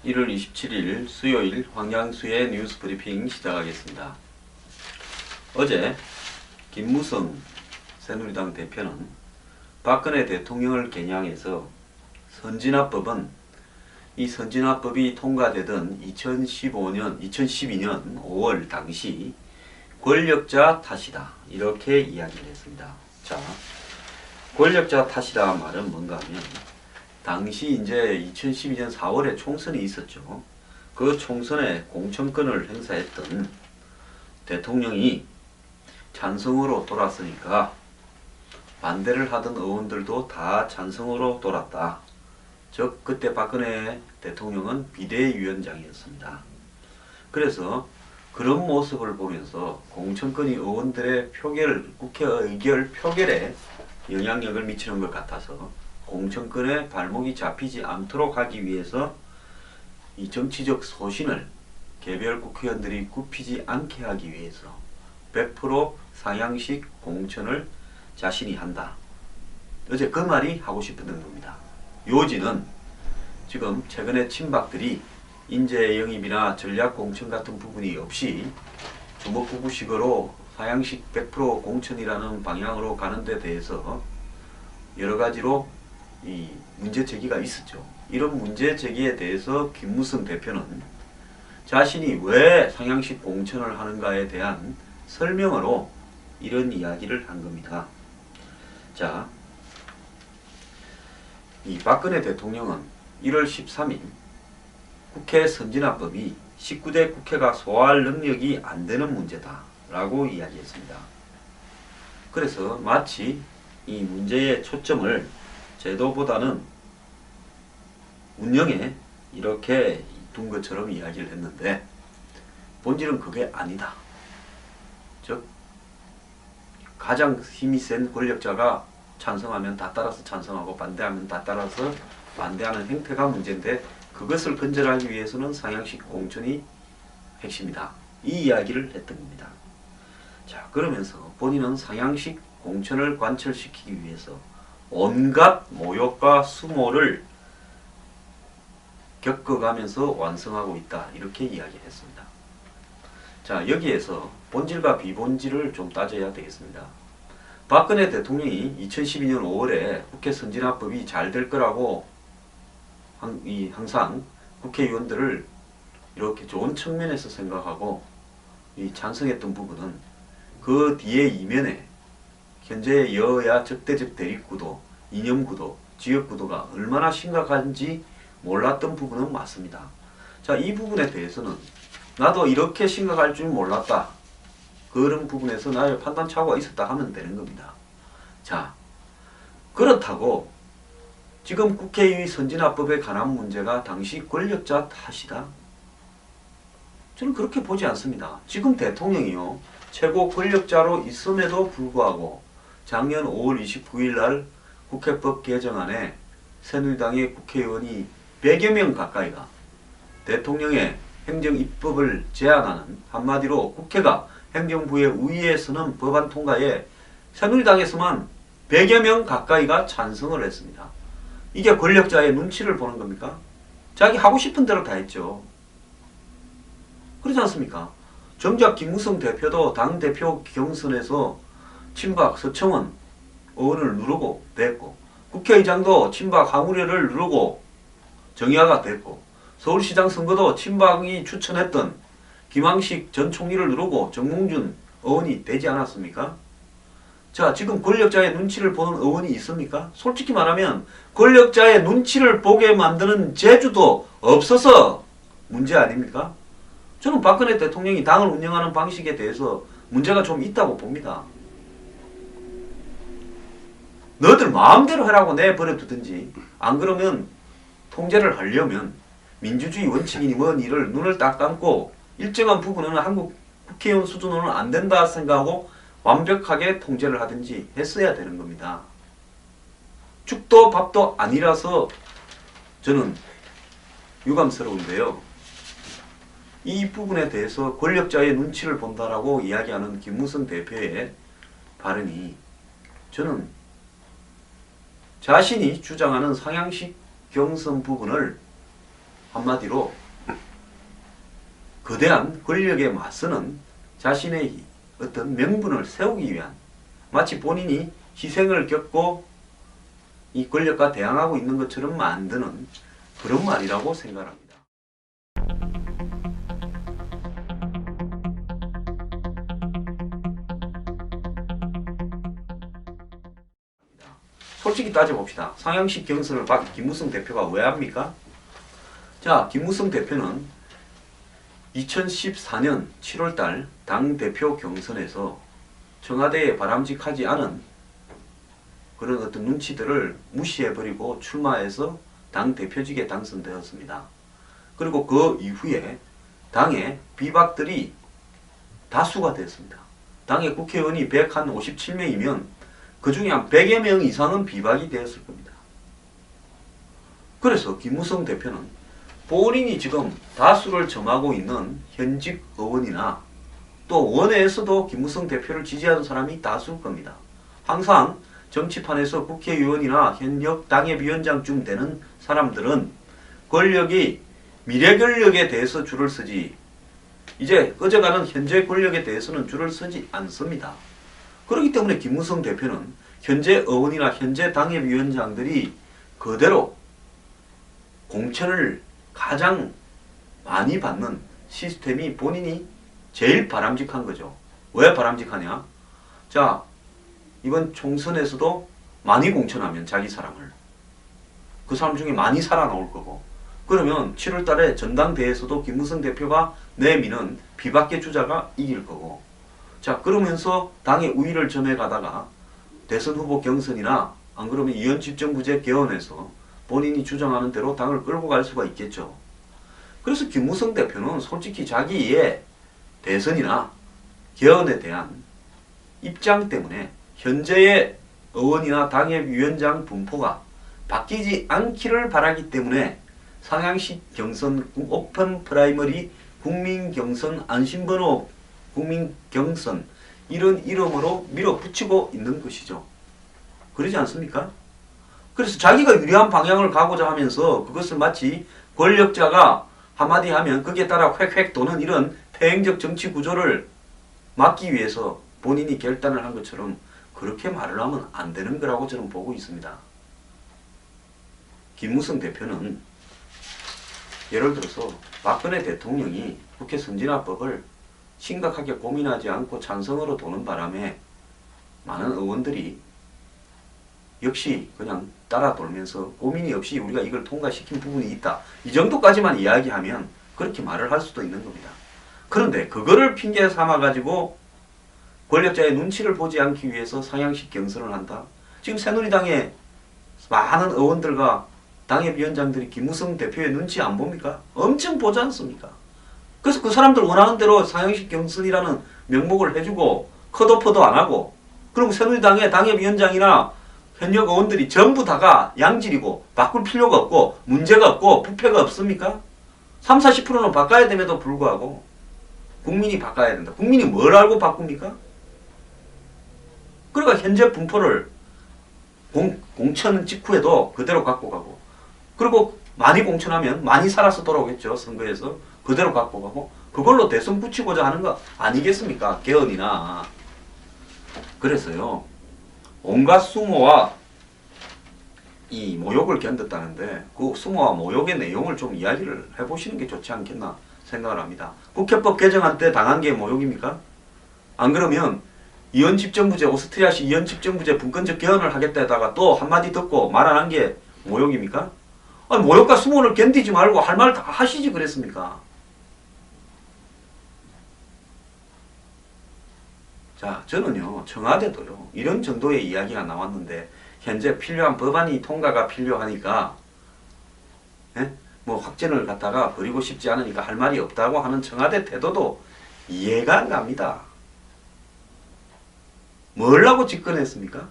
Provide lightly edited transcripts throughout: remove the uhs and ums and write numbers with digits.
1월 27일 수요일 황양수의 뉴스 브리핑 시작하겠습니다. 어제 김무성 새누리당 대표는 박근혜 대통령을 겨냥해서 선진화법은 이 선진화법이 통과되던 2012년 5월 당시 권력자 탓이다 이렇게 이야기를 했습니다. 자, 권력자 탓이다 말은 뭔가 하면 당시 이제 2012년 4월에 총선이 있었죠. 그 총선에 공천권을 행사했던 대통령이 찬성으로 돌았으니까 반대를 하던 의원들도 다 찬성으로 돌았다. 즉 그때 박근혜 대통령은 비대위원장이었습니다. 그래서 그런 모습을 보면서 공천권이 의원들의 국회 의결 표결에 영향력을 미치는 것 같아서 공천권에 발목이 잡히지 않도록 하기 위해서 이 정치적 소신을 개별 국회의원들이 굽히지 않게 하기 위해서 100% 상향식 공천을 자신이 한다. 어제 그 말이 하고 싶었던 겁니다. 요지는 지금 최근에 친박들이 인재 영입이나 전략 공천 같은 부분이 없이 주먹구구식으로 상향식 100% 공천이라는 방향으로 가는 데 대해서 여러 가지로 이 문제 제기가 있었죠. 이런 문제 제기에 대해서 김무성 대표는 자신이 왜 상향식 공천을 하는가에 대한 설명으로 이런 이야기를 한 겁니다. 자, 이 박근혜 대통령은 1월 13일 국회 선진화법이 19대 국회가 소화할 능력이 안 되는 문제다 라고 이야기했습니다. 그래서 마치 이 문제의 초점을 제도보다는 운영에 이렇게 둔 것처럼 이야기를 했는데 본질은 그게 아니다. 즉 가장 힘이 센 권력자가 찬성하면 다 따라서 찬성하고 반대하면 다 따라서 반대하는 행태가 문제인데 그것을 근절하기 위해서는 상향식 공천이 핵심이다. 이 이야기를 했던 겁니다. 자, 그러면서 본인은 상향식 공천을 관철시키기 위해서 온갖 모욕과 수모를 겪어가면서 완성하고 있다. 이렇게 이야기를 했습니다. 자, 여기에서 본질과 비본질을 좀 따져야 되겠습니다. 박근혜 대통령이 2012년 5월에 국회 선진화법이 잘 될 거라고 항상 국회의원들을 이렇게 좋은 측면에서 생각하고 찬성했던 부분은 그 뒤에 이면에 현재 여야 적대적 대립구도, 이념구도, 지역구도가 얼마나 심각한지 몰랐던 부분은 맞습니다. 자, 이 부분에 대해서는 나도 이렇게 심각할 줄 몰랐다. 그런 부분에서 나의 판단 착오가 있었다 하면 되는 겁니다. 자, 그렇다고 지금 국회의 선진화법에 관한 문제가 당시 권력자 탓이다? 저는 그렇게 보지 않습니다. 지금 대통령이요, 최고 권력자로 있음에도 불구하고 작년 5월 29일 날 국회법 개정안에 새누리당의 국회의원이 100여 명 가까이가 대통령의 행정입법을 제안하는, 한마디로 국회가 행정부의 우위에 서는 법안 통과에 새누리당에서만 100여 명 가까이가 찬성을 했습니다. 이게 권력자의 눈치를 보는 겁니까? 자기 하고 싶은 대로 다 했죠. 그렇지 않습니까? 정작 김무성 대표도 당대표 경선에서 친박 서청원 의원을 누르고 됐고, 국회의장도 친박 황우려를 누르고 정의화가 됐고, 서울시장 선거도 친박이 추천했던 김황식 전 총리를 누르고 정몽준 의원이 되지 않았습니까? 자, 지금 권력자의 눈치를 보는 의원이 있습니까? 솔직히 말하면 권력자의 눈치를 보게 만드는 재주도 없어서 문제 아닙니까? 저는 박근혜 대통령이 당을 운영하는 방식에 대해서 문제가 좀 있다고 봅니다. 너희들 마음대로 해라고 내버려 두든지, 안 그러면 통제를 하려면 민주주의 원칙이니 뭔 일을 눈을 딱 감고 일정한 부분은 한국 국회의원 수준으로는 안 된다 생각하고 완벽하게 통제를 하든지 했어야 되는 겁니다. 죽도 밥도 아니라서 저는 유감스러운데요. 이 부분에 대해서 권력자의 눈치를 본다라고 이야기하는 김무성 대표의 발언이 저는 자신이 주장하는 상향식 경선 부분을 한마디로 거대한 권력에 맞서는 자신의 어떤 명분을 세우기 위한, 마치 본인이 희생을 겪고 이 권력과 대항하고 있는 것처럼 만드는 그런 말이라고 생각합니다. 솔직히 따져봅시다. 상향식 경선을 김무성 대표가 왜 합니까? 자, 김무성 대표는 2014년 7월달 당대표 경선에서 청와대에 바람직하지 않은 그런 어떤 눈치들을 무시해버리고 출마해서 당대표직에 당선되었습니다. 그리고 그 이후에 당의 비박들이 다수가 됐습니다. 당의 국회의원이 157명이면 그 중에 한 100여 명 이상은 비박이 되었을 겁니다. 그래서 김무성 대표는 본인이 지금 다수를 점하고 있는 현직 의원이나 또 원외에서도 김무성 대표를 지지하는 사람이 다수일 겁니다. 항상 정치판에서 국회의원이나 현역 당협위원장쯤 되는 사람들은 권력이 미래 권력에 대해서 줄을 서지 이제 꺼져가는 현재 권력에 대해서는 줄을 서지 않습니다. 그렇기 때문에 김무성 대표는 현재 의원이나 현재 당협위원장들이 그대로 공천을 가장 많이 받는 시스템이 본인이 제일 바람직한 거죠. 왜 바람직하냐? 자, 이번 총선에서도 많이 공천하면 자기 사람을 그 사람 중에 많이 살아나올 거고, 그러면 7월 달에 전당대회에서도 김무성 대표가 내미는 비박계 주자가 이길 거고, 자, 그러면서 당의 우위를 점해 가다가 대선 후보 경선이나 안 그러면 위원집정부제 개헌에서 본인이 주장하는 대로 당을 끌고 갈 수가 있겠죠. 그래서 김무성 대표는 솔직히 자기의 대선이나 개헌에 대한 입장 때문에 현재의 의원이나 당협위원장 분포가 바뀌지 않기를 바라기 때문에 상향식 경선, 오픈 프라이머리, 국민경선, 안심번호 국민경선 이런 이름으로 밀어붙이고 있는 것이죠. 그러지 않습니까? 그래서 자기가 유리한 방향을 가고자 하면서 그것을 마치 권력자가 한마디 하면 거기에 따라 획획 도는 이런 태행적 정치 구조를 막기 위해서 본인이 결단을 한 것처럼 그렇게 말을 하면 안 되는 거라고 저는 보고 있습니다. 김무성 대표는 예를 들어서 박근혜 대통령이 국회 선진화법을 심각하게 고민하지 않고 찬성으로 도는 바람에 많은 의원들이 역시 그냥 따라 돌면서 고민이 없이 우리가 이걸 통과시킨 부분이 있다. 이 정도까지만 이야기하면 그렇게 말을 할 수도 있는 겁니다. 그런데 그거를 핑계 삼아가지고 권력자의 눈치를 보지 않기 위해서 상향식 경선을 한다. 지금 새누리당의 많은 의원들과 당협위원장들이 김무성 대표의 눈치 안 봅니까? 엄청 보지 않습니까? 그래서 그 사람들 원하는 대로 상향식 경선이라는 명목을 해주고 컷오퍼도 안 하고, 그리고 새누리당의 당협위원장이나 현역 의원들이 전부 다가 양질이고 바꿀 필요가 없고 문제가 없고 부패가 없습니까? 30, 40%는 바꿔야 됨에도 불구하고 국민이 바꿔야 된다. 국민이 뭘 알고 바꿉니까? 그러니까 현재 분포를 공천 직후에도 그대로 갖고 가고, 그리고 많이 공천하면 많이 살아서 돌아오겠죠. 선거에서 그대로 갖고 가고, 그걸로 대선 붙이고자 하는 거 아니겠습니까? 개헌이나. 그래서요, 온갖 수모와 이 모욕을 견뎠다는데 그 수모와 모욕의 내용을 좀 이야기를 해보시는 게 좋지 않겠나 생각을 합니다. 국회법 개정한 때 당한 게 모욕입니까? 안 그러면 이원집정부제, 오스트리아식 이원집정부제 분권적 개헌을 하겠다에다가 또 한마디 듣고 말 안 한 게 모욕입니까? 아니, 모욕과 수모를 견디지 말고 할 말 다 하시지 그랬습니까? 자, 저는요, 청와대도요, 이런 정도의 이야기가 나왔는데 현재 필요한 법안이 통과가 필요하니까 뭐 확전을 갖다가 버리고 싶지 않으니까 할 말이 없다고 하는 청와대 태도도 이해가 안 갑니다. 뭘 하고 집권했습니까?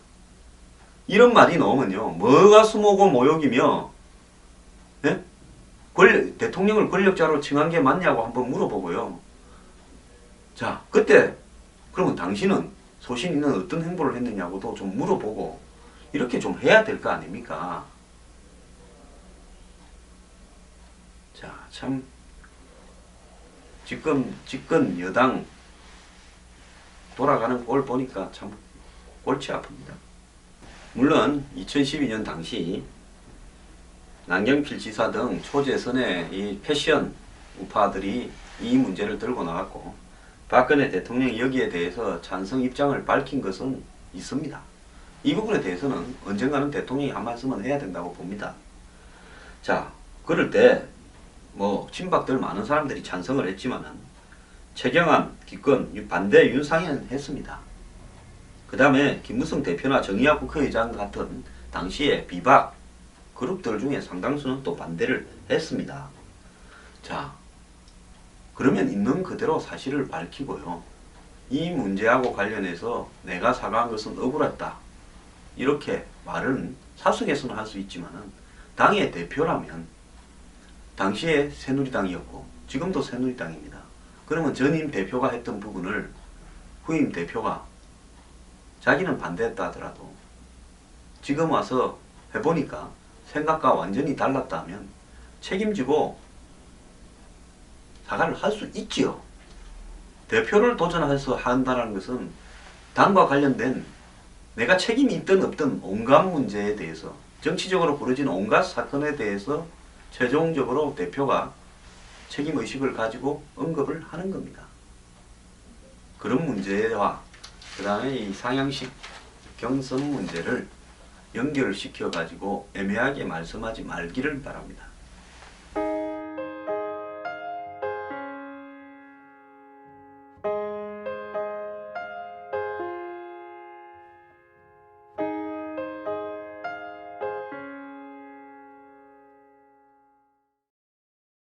이런 말이 나오면요, 뭐가 수모고 모욕이며 대통령을 권력자로 칭한 게 맞냐고 한번 물어보고요. 자, 그때 그러면 당신은 소신 있는 어떤 행보를 했느냐고도 좀 물어보고 이렇게 좀 해야 될 거 아닙니까? 자, 참 지금 집권 여당 돌아가는 꼴 보니까 참 골치 아픕니다. 물론 2012년 당시 남경필 지사 등 초재선의 이 패션 우파들이 이 문제를 들고 나왔고 박근혜 대통령이 여기에 대해서 찬성 입장을 밝힌 것은 있습니다. 이 부분에 대해서는 언젠가는 대통령이 한 말씀은 해야 된다고 봅니다. 자, 그럴 때 뭐 친박들 많은 사람들이 찬성을 했지만은 최경환, 기권, 반대 윤상현 했습니다. 그 다음에 김무성 대표나 정의화 국회의장 같은 당시에 비박 그룹들 중에 상당수는 또 반대를 했습니다. 자, 그러면 있는 그대로 사실을 밝히고요. 이 문제하고 관련해서 내가 사과한 것은 억울했다. 이렇게 말은 사석에서는 할 수 있지만은 당의 대표라면 당시에 새누리당이었고 지금도 새누리당입니다. 그러면 전임 대표가 했던 부분을 후임 대표가 자기는 반대했다 하더라도 지금 와서 해보니까 생각과 완전히 달랐다면 책임지고 사과를 할 수 있지요. 대표를 도전해서 한다는 것은 당과 관련된 내가 책임이 있든 없든 온갖 문제에 대해서 정치적으로 벌어진 온갖 사건에 대해서 최종적으로 대표가 책임의식을 가지고 언급을 하는 겁니다. 그런 문제와 그 다음에 이 상향식 경선 문제를 연결시켜 가지고 애매하게 말씀하지 말기를 바랍니다.